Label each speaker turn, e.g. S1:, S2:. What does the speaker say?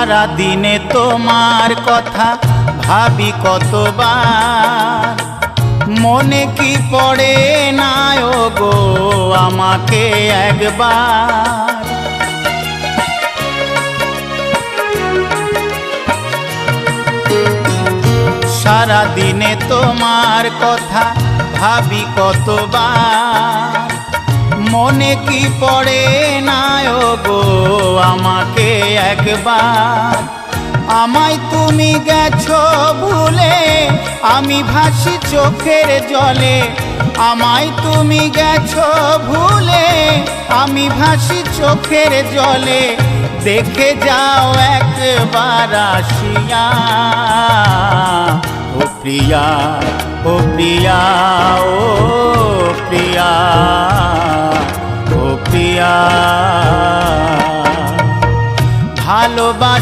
S1: সারা দিনে তোমার কথা ভাবি কতবার, মনে কি পড়ে না গো আমাকে একবার। সারা দিনে তোমার কথা ভাবি কতবার, মনে কি পড়ে না গো আমাকে একবার। আমায় তুমি গেছো ভুলে, আমি ভাসি চোখের জলে। আমায় তুমি গেছো ভুলে, আমি ভাসি চোখের জলে। দেখে যাও একবার আসিয়া, ও প্রিয়া, ও প্রিয়া, ও প্রিয়া, ও প্রিয়া। ভালোবাসা